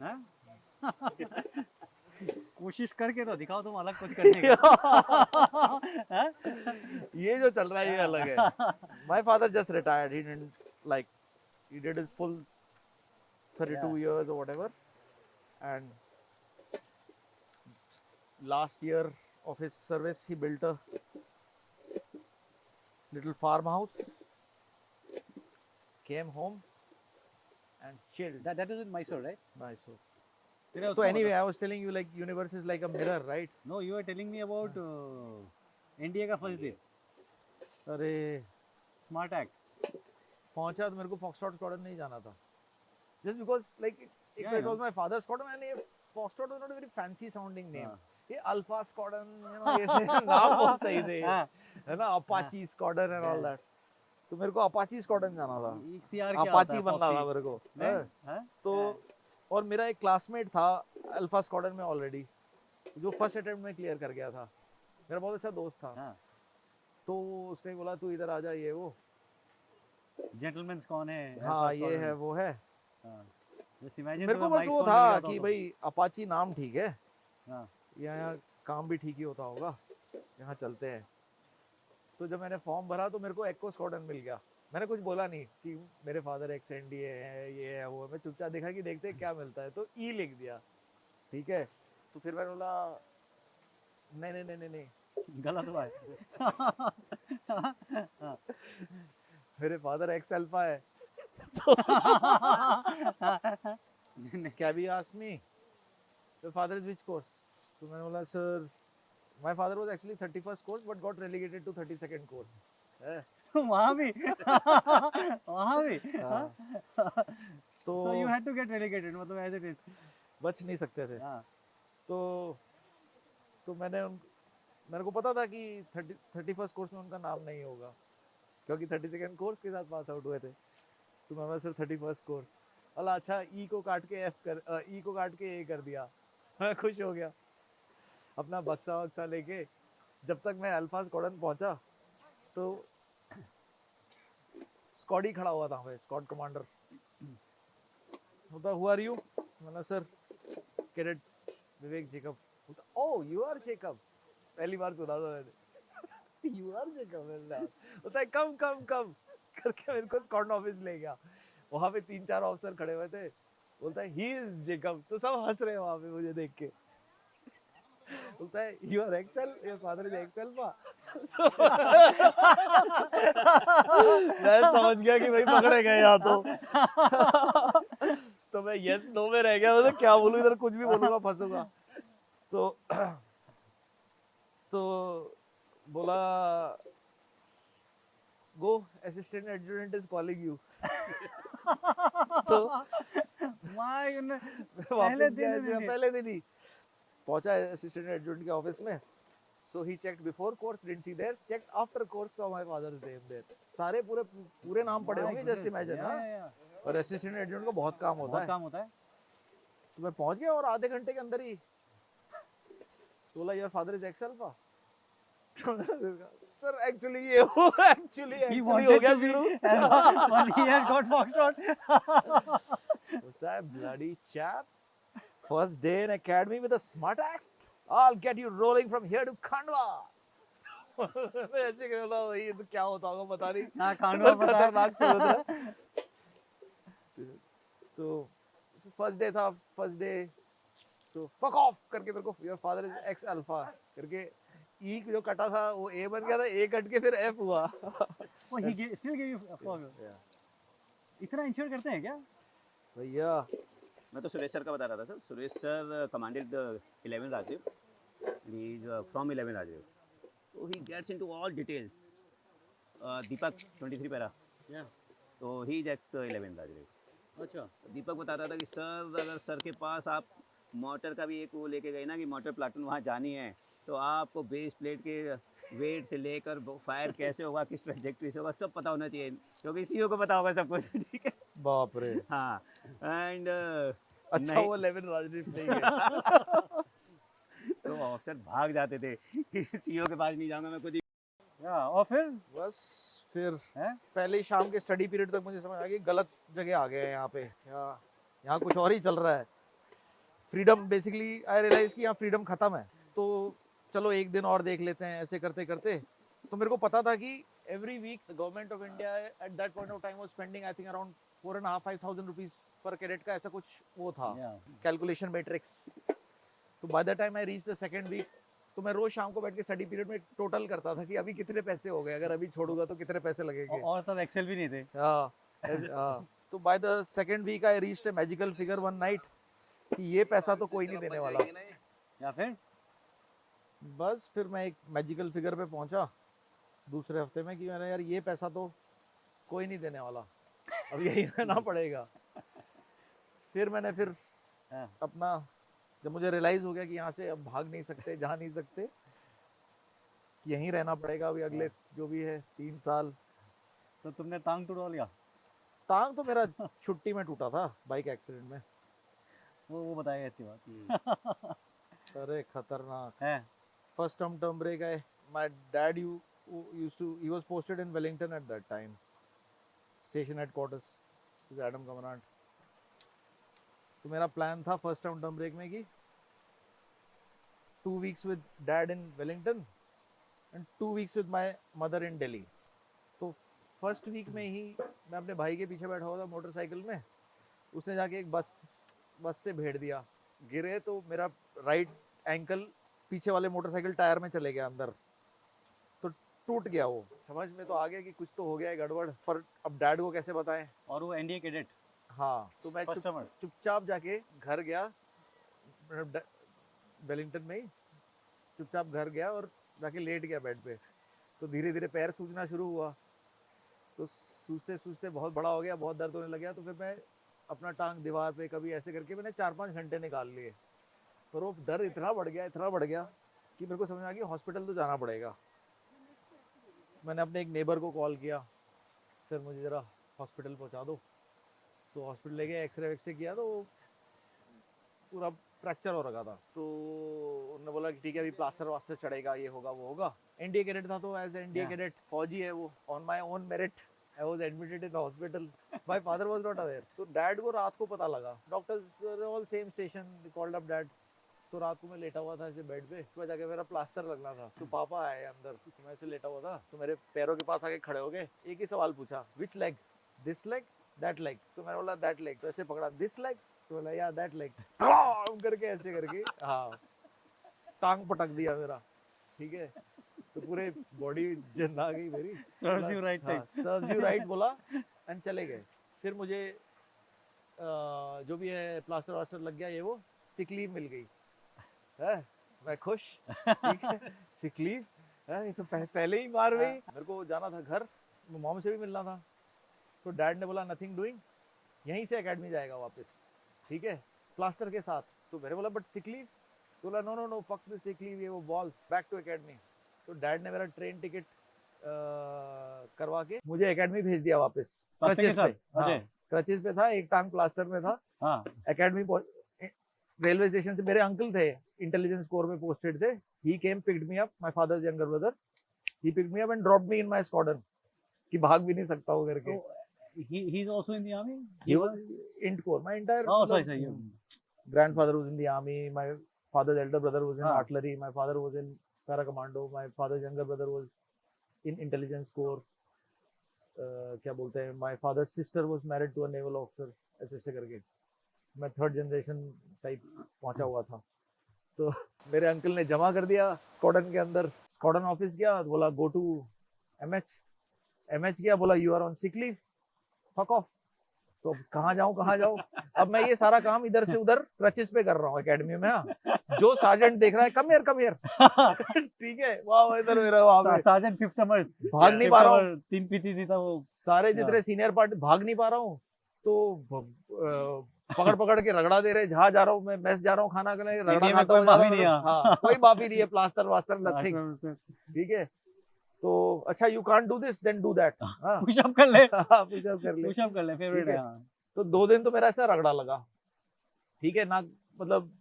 हैं? कोशिश करके तो दिखाओ तुम अलग कुछ करने का। हैं? ये जो चल रहा है ये अलग है। My father just retired. He didn't like he did his full 32 years or whatever, and last year of his service he built a little farmhouse, came home and chilled. That is in Mysore, right? Nice. तेरा So उसका anyway, I was telling you like universe is like a mirror, right? No, you were telling me about India का first day, अरे smart act. पहुंचा तो मेरे को foxtrot squadron नहीं जाना था, just because like Yeah, it yeah. was my father's squadron and ये foxtrot was not a very fancy sounding name. हाँ। ये अल्फा स्क्वाड्रन, ये नाम बहुत सही थे, हाँ। है ना, Apache squadron and all that. तो मेरे को अपाची स्क्वाड्रन जाना था, CR क्या अपाची होता है? बनना था Foxy? मेरे को। नहीं? हाँ। हाँ? तो और मेरा एक क्लासमेट था अल्फा स्क्वाड्रन में ऑलरेडी, जो फर्स्ट अटेम्प्ट में क्लियर कर गया था, मेरा बहुत अच्छा दोस्त था। हाँ। तो उसने बोला तू इधर आ जा, ये वो, जेंटलमैन्स कौन है? हाँ ये है वो है। हाँ। Just imagine मेरे को तुम्हें बस mice वो कौन मिल था गया कि तो। भाई अपाची नाम ठीक है, हाँ। यहाँ काम भी ठीक ही होता होगा, यहाँ चलते हैं। तो जब मैंने फॉर्म भरा तो मेरे को एक्को स्क्वाड्रन मिल गया। मैंने कुछ बोला नहीं कि मेरे फादर एक्स एनडीए है, ये है वो है। मैं चुपचाप देखा कि देखते हैं क्या मिलता है, तो ई लिख दिया, ठीक है। तो फिर मैंने बोला नहीं नहीं नहीं नहीं नहीं, गलत हुआ है। मेरे फादर एक्स अल्फा है। तो Scabby asked me, your father is which course? तो मैंने बोला sir, my father was actually 31st course but got relegated to 32nd course. वहाँ भी वहाँ भी हाँ। तो So you had to get relegated, मतलब as it is। बच नहीं सकते थे। हाँ। तो मेरे को पता था कि 31st कोर्स में उनका नाम नहीं होगा, क्योंकि 32nd कोर्स के साथ पास आउट हुए थे। तो मैं सिर्फ 31st कोर्स, अल्लाह अच्छा ई को काट के ए कर दिया। मैं खुश हो गया, अपना बक्सा वक्सा लेके। जब तक मैं अल्फा स्क्वाड्रन पहुंचा तो स्क्वाडी खड़ा हुआ था, मैं स्क्वाड कमांडर होता, हु आर यू? मैंने sir cadet Vivek Jacob. Oh you are Jacob, पहली बार सुना था मैंने। You are Jacob. होता है कम कम कम करके मेरे को स्क्वाड ऑफिस ले गया। वहाँ पे 3-4 ऑफिसर खड़े हुए थे, बोलता है ही इज जेकब। तो सब हंस रहे हैं वहाँ पे मुझे देख के। बोलता है you are excel, your father is excel पा। मैं समझ गया कि भाई पकड़े गए यहाँ तो मैं यस नो में रह गया। मतलब क्या बोलूं, इधर कुछ भी बोलूंगा फंसूंगा। तो बोला go, assistant adjutant is calling you. तो वापस गया, पहले दिन ही पहुंचा असिस्टेंट एडजुटेंट के ऑफिस में। So he checked before course, didn't see there, checked after course, saw my father's name there. सारे पूरे नाम पड़े होंगे, just imagine। हाँ, और असिस्टेंट एडजुटेंट को बहुत काम होता है। तो मैं पहुंच गया और आधे घंटे के अंदर ही बोला your father is x alpha. Sir actually ये हो गया शुरू। When he had got Foxtrot। होता है bloody chap, first day in academy with a smart act, I'll get you rolling from here to Khandwa। ऐसे कह रहा हूँ, ये तो क्या होता होगा पता नहीं। हाँ, खांडवा पता है। खतरनाक समुद्र है। तो फर्स्ट डे था, फर्स्ट डे तो फक ऑफ करके मेरे को your father is x alpha करके ई जो कटा था वो ए बन गया था, ए कट के फिर एफ हुआ। He still gave you इतना इंश्योर करते हैं क्या भैया? मैं तो सुरेश सर का बता रहा था sir. Suresh sir commanded 11 Rajiv, he is from 11 Rajiv, तो he gets into all details. Deepak 23 para, तो ही इज एक्स 11 राजीव। अच्छा, दीपक बता रहा था कि सर अगर सर के पास आप मोटर का भी एक वो लेके गए ना कि मोटर प्लाटून वहाँ जानी है, तो आपको बेस प्लेट के वेट से लेकर फायर कैसे होगा, किस ट्रैजेक्टरी से होगा, सब पता होना चाहिए, क्योंकि सीईओ को पता होगा सब कुछ। ठीक है, बाप रे। हाँ। एंड अच्छा वो 11 राजनीति नहीं है। तो ऑफिसर भाग जाते थे कि सीईओ के पास नहीं जाऊंगा मैं खुद ही। और फिर बस फिर हैं? पहले शाम के स्टडी पीरियड तक मुझे समझ आ गया गलत जगह आ गए हैं यहाँ पे, यहाँ कुछ और ही चल रहा है। फ्रीडम बेसिकली आई रियलाइज कि यहाँ फ्रीडम खत्म है, तो चलो एक दिन और देख लेते हैं। ऐसे करते करते तो मेरे को पता था कि every week the government of India at that point of time was spending I think around 4,500-5,000 rupees पर कैडेट का, ऐसा कुछ वो था कैलकुलेशन मैट्रिक्स। तो by the time I reach the second week, तो मैं रोज शाम को बैठ के स्टडी पीरियड में टोटल करता था कि अभी कितने पैसे हो गए, अगर अभी छोड़ूंगा तो कितने पैसे लगेंगे। और तब एक्सेल भी नहीं थे। हाँ। तो by the second week I reached a magical figure one night कि ये पैसा तो कोई नहीं देने वाला। या फिर बस फिर मैं एक मैजिकल फिगर पे पहुंचा दूसरे हफ्ते में कि मैंने यार ये पैसा तो कोई नहीं देने वाला, अब यही रहना पड़ेगा। फिर मैंने हाँ। अपना, जब मुझे रियलाइज हो गया कि यहाँ से अब भाग नहीं सकते, जा नहीं सकते, यहीं रहना पड़ेगा अभी अगले जो भी है 3 साल। तो तुमने टांग तोड़वा लिया? टांग तो मेरा छुट्टी में टूटा था बाइक एक्सीडेंट में। वो बताएगा इसके बाद। अरे खतरनाक है। फर्स्ट टर्म ब्रेक है। My dad used to, he was posted in Wellington at that time, station headquarters with Adam Commandant। तो मेरा प्लान था फर्स्ट टर्म ब्रेक में कि 2 weeks with dad in Wellington and 2 weeks with my mother in Delhi। तो first week में ही मैं अपने भाई के पीछे बैठा हुआ था मोटरसाइकिल में, उसने जाके एक बस से भेड़ दिया, गिरे तो मेरा राइट एंकल पीछे वाले मोटरसाइकिल टायर में चले गया अंदर, तो टूट गया। वो समझ में तो आ गया कि कुछ तो हो गया है गड़बड़, पर अब डैड को कैसे बताएं। और वो एनडीए कैडेट? हाँ। तो मैं चुपचाप जाके घर गया, वेलिंगटन में ही चुपचाप घर गया और जाके लेट गया बेड पे। तो धीरे धीरे पैर सूजना शुरू हुआ, तो सूझते सूझते बहुत बड़ा हो गया, बहुत दर्द होने लगा। तो फिर मैं अपना टांग दीवार पे कभी ऐसे करके मैंने 4-5 घंटे निकाल लिए, पर वो डर इतना बढ़ गया कि मेरे को समझ आ गया हॉस्पिटल तो जाना पड़ेगा। मैंने अपने एक नेबर को कॉल किया, सर मुझे ज़रा हॉस्पिटल पहुंचा दो। तो हॉस्पिटल ले गए, एक्सरे वैक्सरे किया तो पूरा फ्रैक्चर हो रखा था। तो उन्होंने बोला कि ठीक है अभी प्लास्टर वास्टर चढ़ेगा, ये होगा वो होगा। एनडीए कैडेट था तो एज एनडीए कैडेट फौजी है वो, on my own merit I was admitted in hospital. My father was not aware. तो डैड को रात को पता लगा, doctors all same station, called up dad. तो रात को मैं लेटा हुआ था ऐसे बेड पे, सुबह जाके मेरा प्लास्टर लगना था। तो पापा आए अंदर, तो मैं ऐसे लेटा हुआ था, तो मेरे पैरों के पास आके खड़े हो गए, एक ही सवाल पूछा, which leg, this leg that leg. तो मैंने बोला दैट लेग। तो ऐसे पकड़ा, दिस लेग, तो बोला या दैट लेग, करके ऐसे करके हाँ टांग पटक दिया मेरा। ठीक है, तो पूरे बॉडी जन आ गई मेरी, serves you right time, serves you right बोला एंड चले गए। फिर मुझे जो भी है प्लास्टर वास्टर लग गया, ये वो सिक लीव मिल गई है, मैं खुश। ठीक है, सिक लीव है, ये तो पहले ही मार गई। मेरे को जाना था घर, मॉम से भी मिलना था। तो डैड ने बोला नथिंग डूइंग, यहीं से एकेडमी जाएगा वापस, ठीक है, प्लास्टर के साथ। तो मैंने बोला बट सिक लीव, तो बोला no no no fuck the sick leave, ये वो बॉल्स, बैक टू एकेडमी। तो डैड ने मेरा ट्रेन टिकट करवा के मुझे एकेडमी भेज दिया वापस, क्रचेस पे। हाँ, क्रचेस पे था, एक टांग प्लास्टर में था। हाँ, एकेडमी रेलवे स्टेशन से मेरे अंकल थे, इंटेलिजेंस कोर में पोस्टेड थे। He came picked me up, my father's younger brother, he picked me up and dropped me in my squadron, कि भाग भी नहीं सकता वो करके। he is also in the army? He was int core, my entire sorry. Grandfather was in the army, my father's elder brother was in artillery, my father was in para commando, my father's younger brother was in intelligence corps, क्या बोलते हैं, my father's sister was married to a naval officer, ऐसे करके मैं 3rd generation type पहुंचा हुआ था। तो मेरे अंकल ने जमा कर दिया स्क्वाड्रन के अंदर। स्क्वाड्रन ऑफिस गया, बोला गो टू एमएच गया, बोला you are on sick leave, fuck off. तो कहाँ जाऊँ अब मैं ये सारा काम इधर से उधर क्रचेस पे कर रहा हूँ एकेडमी में। जो सार्जेंट देख रहा है कम हियर ठीक है, वाह इधर मेरा वहां सार्जेंट 5th नंबर, भाग नहीं पा रहा हूँ, 3 पीटी थी था वो, सारे जितने सीनियर पार्टी भाग नहीं पा रहा हूँ। तो पकड़ के रगड़ा दे रहे, जहाँ जा रहा हूँ मैं, मेस जा रहा हूँ खाना खाने, रगड़ा खाता हूँ, कोई माफी नहीं है, प्लास्टर वास्टर नथिंग। ठीक है, तो अच्छा you can't do this then do that, pushup कर ले, पुशअप कर ले, फेवरेट है। तो 2 दिन तो मेरा ऐसा रगड़ा लगा, ठीक है ना, मतलब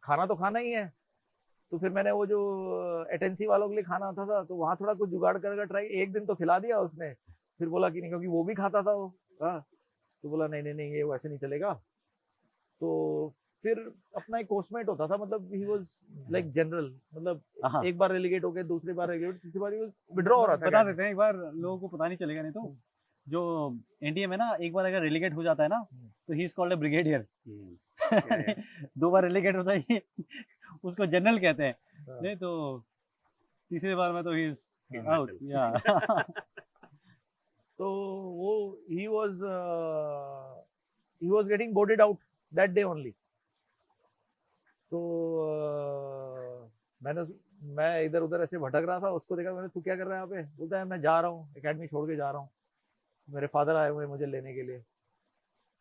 खाना तो खाना ही है। तो फिर मैंने वो जो एटेंसी वालों के लिए खाना आता था, तो वहां थोड़ा कुछ जुगाड़ करके ट्राई, एक दिन तो खिला दिया उसने, फिर बोला कि नहीं, क्योंकि वो भी खाता था वो। तो बोला नहीं ये वैसे नहीं चलेगा। तो फिर अपना एक कोर्समेट होता था, मतलब ही वाज लाइक जनरल, मतलब हाँ, एक बार रेलीगेट हो गए, दूसरी बार रेलीगेट, तीसरी बार विड्रॉ हो रहा था बता academy। देते हैं एक बार, लोगों को पता नहीं चलेगा, नहीं तो जो एनडीए में ना एक बार अगर रेलीगेट हो जाता है ना, तो he is called a brigadier. दो बार रेलीगेट होता है ये, उसको जनरल कहते हैं, हाँ। नहीं तो तीसरी बार में तो he is He's out. metal. या तो वो he was getting boarded out that day only। तो मैं इधर उधर ऐसे भटक रहा था, उसको देखा मैंने, तू क्या कर रहा है यहाँ पे? बोलता है मैं जा रहा हूँ, एकेडमी छोड़ के जा रहा हूँ, मेरे फादर आए हुए हैं मुझे लेने के लिए।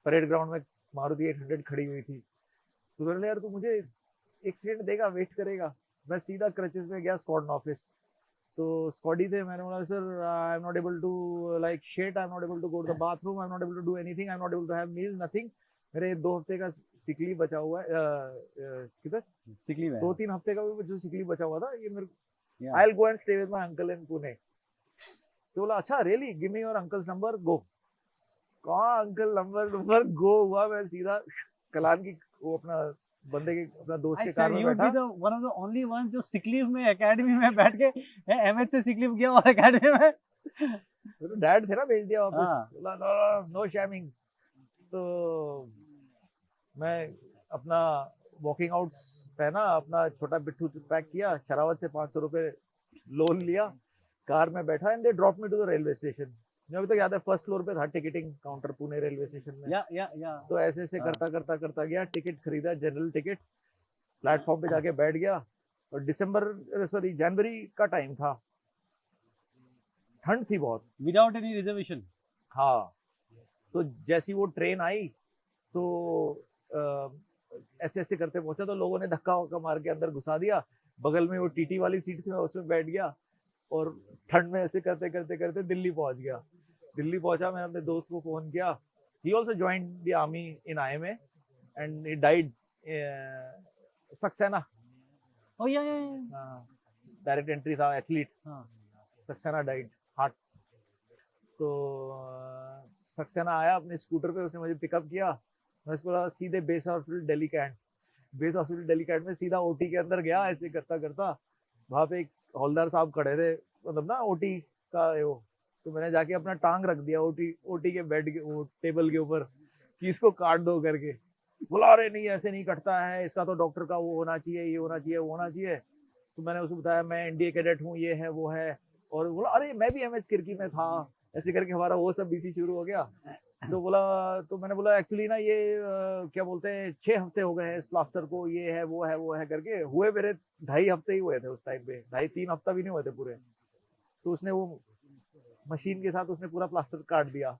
परेड ग्राउंड में मारुति 800 खड़ी हुई थी। तो मैंने बोला, यार तू मुझे एक सेकंड देगा, वेट करेगा? मैं सीधा क्रचेस में गया स्क्वाड ऑफिस। तो स्क्वाडी थे, मैंने बोला sir I am not able to like sit, I am not able to go to the bathroom, I am not able to do anything, I am not able to have meals, nothing. मेरे 2 हफ्ते का sick leave बचा हुआ है, किधर sick leave है। 2-3 हफ्ते का भी जो सिक लीव बचा हुआ था, ये मेरे Yeah. I will go and stay with my uncle in Pune. तो बोला अच्छा really, give me your uncle's number, go. कहाँ अंकल नंबर गो हुआ, मैं सीधा कलान की वो अपना बंदे के, अपना दोस्त के कार में You would बैठा। be the one of the only ones जो सिक लीव में एकेडमी में बैठ के एमएच से सिक लीव किया और एकेडमी में। तो डैड थे ना, भेज दिया हाँ। वापस, बोला नो शैमिंग। तो मैं अपना वॉकिंग आउट्स पहना, अपना छोटा बिट्ठू पैक किया, शरावत से 500 रुपए लोन लिया, कार में बैठा, and they drop me to the railway station. मुझे अभी तक याद है, फर्स्ट फ्लोर पे था ticketing counter Pune railway station में। या तो ऐसे ऐसे हाँ। करता गया, टिकट खरीदा, जनरल टिकट, प्लेटफॉर्म पे जाके बैठ गया। और जनवरी का टाइम था, ठंड थी बहुत। Without any reservation. हाँ, तो जैसी वो ट्रेन आई तो ऐसे ऐसे करते पहुंचा, तो लोगों ने धक्का वक्का मार के अंदर घुसा दिया। बगल में वो टीटी वाली सीट थी, मैं उसमें बैठ गया, और ठंड में ऐसे करते करते करते दिल्ली पहुंच गया। दिल्ली पहुंचा, मैंने अपने दोस्त को फोन किया, he also joined the army in IMA and he died Saxena. ओ या डायरेक्ट एंट्री था, एथलीट। हाँ। Saxena died, heart. तो सक्सेना आया अपने स्कूटर पे, उसने मुझे पिकअप किया, मैं उसको बोला सीधे base hospital Delhi cantt. Base hospital Delhi cantt में सीधा ओटी के अंदर गया, ऐसे करता करता। वहां पे एक हौलदार साहब खड़े थे, मतलब ना ओटी का वो। तो मैंने जाके अपना टांग रख दिया ओटी के बेड के वो टेबल के ऊपर, कि इसको काट दो करके। बोला अरे नहीं, ऐसे नहीं कटता है, इसका तो डॉक्टर का वो होना चाहिए, ये होना चाहिए, वो होना चाहिए। तो मैंने उसको बताया मैं एनडीए कैडेट हूँ, ये है वो है। और बोला अरे मैं भी एमएच किरकी में था, ऐसे करके हमारा वो सब बीसी शुरू हो गया। तो मैंने बोला एक्चुअली ना ये क्या बोलते हैं, 6 हफ्ते हो गए हैं इस प्लास्टर को, ये है वो है वो है करके। हुए मेरे 2.5 हफ्ते ही हुए थे उस टाइम पे, 2.5-3 हफ्ता भी नहीं हुए थे पूरे। तो उसने वो मशीन के साथ उसने पूरा प्लास्टर काट दिया।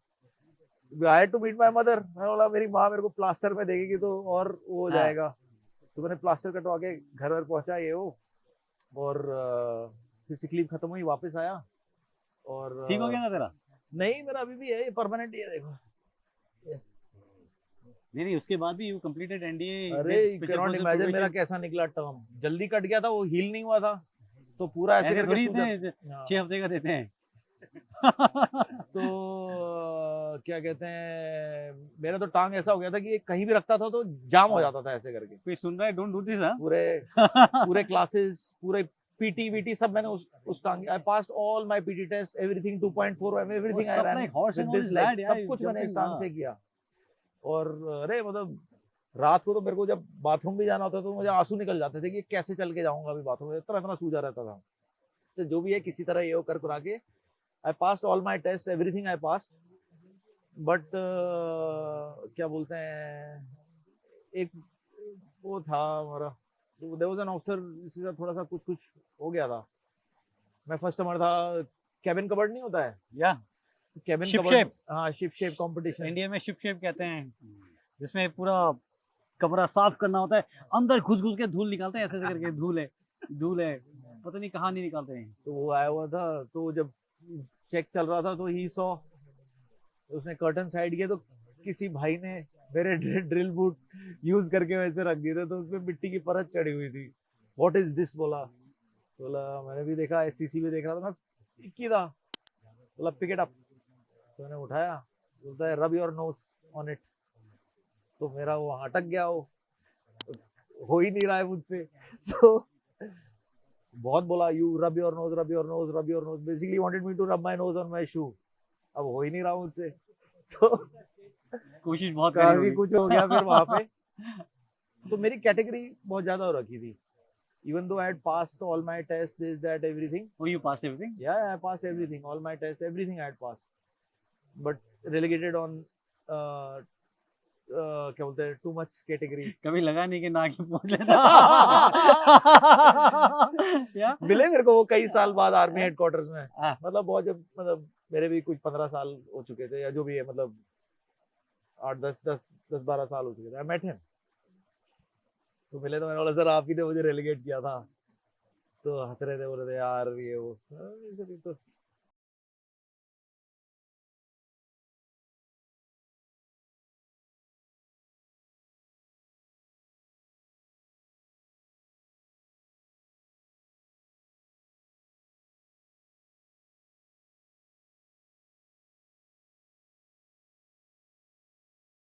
I had to meet my mother। मैं बोला मेरी माँ मेरे को प्लास्टर में देखेगी तो और वो हो जाएगा। तो मैंने प्लास्टर कटवा के घर वर पहुंचा ये वो, और फिर सिक लीव खत्म हुई, वापस आया। और ठीक हो गया ना तेरा? नहीं, मेरा अभी भी है ये परमानेंट, ये देखो। नहीं, उसके बाद भी यू कंप्लीटेड एनडीए। अरे कैन नॉट इमेजिन मेरा कैसा निकला टर्म। जल्दी कट गया था, वो हील नहीं हुआ था, तो पूरा ऐसे करके थोड़ी सूजा। 6 हफ्ते का देते हैं। तो क्या कहते हैं, मेरा तो टांग ऐसा हो गया था कि कहीं भी रखता था तो जाम हो जाता था ऐसे करके। कोई सुन रहा है, डोंट डू दिस। हाँ, पूरे क्लासेस, पूरे पीटी वीटी सब मैंने उस टांग, I passed all my PT test, everything 2.4, everything I run with this leg, सब कुछ मैंने इस टांग से किया। और अरे मतलब रात को तो मेरे को जब बाथरूम भी जाना होता तो मुझे आंसू निकल जाते थे कि कैसे चल के जाऊंगा अभी बाथरूम में, इतना सूजा रहता था। तो जो भी है किसी तरह ये कर करा के I passed all my test, everything I passed. But क्या बोलते हैं, एक वो था हमारा, देयर वाज एन ऑफिसर, इसके साथ थोड़ा सा कुछ हो गया था। मैं फर्स्ट नंबर था, कैबिन कबर्ड नहीं होता है या कैबिन शिप कबर्ड, शेप। हाँ शिप शेप कंपटीशन। इंडिया में शिप शेप कहते हैं, जिसमें पूरा कमरा साफ करना होता है, अंदर घुस घुस के धूल निकालते हैं, ऐसे ऐसे करके धूल है, पता नहीं कहाँ नहीं निकालते हैं। तो वो आया हुआ था, तो जब चेक चल रहा था तो ही सॉ, उसने कर्टन साइड किया, तो किसी भाई ने मेरे ड्रिल बूट यूज करके वैसे रख दिए थे, तो उसमें मिट्टी की परत चढ़ी हुई थी। व्हाट इज दिस बोला मैंने भी देखा, एससीसी भी देख रहा था, मैं की था, बोला पिक इट अप। तो मैंने उठाया, बोलता है रब योर नोज ऑन इट। तो मेरा वो अटक गया वो, हो ही नहीं रहा है मुझसे। तो बहुत बोला you rub your nose, rub your nose, rub your nose, basically wanted me to rub my nose on my shoe. अब हो ही नहीं रहा मुझसे, तो कोशिश बहुत करी काफी होगी। कुछ हो गया फिर वहां पे। तो मेरी कैटेगरी बहुत ज्यादा हो रखी थी, even though I had passed all my tests, this, that, everything. Oh, you passed everything? Yeah, I passed everything, all my tests, everything I had passed. But relegated on क्या बोलते हैं, too much category. कभी लगा नहीं कि ना की पूछ लेता? या मिले मेरे को वो कई साल बाद आर्मी हेडक्वार्टर्स में, हाँ। मतलब बहुत, जब मतलब मेरे भी कुछ 15 साल हो चुके थे या जो भी है, मतलब 8-10-12 साल हो चुके थे। I met him. तो मिले तो मैंने बोला सर आप ही ने मुझे रेलीगेट किया था, तो हंस रहे थे, बोल रहे थे यार ये वो, तो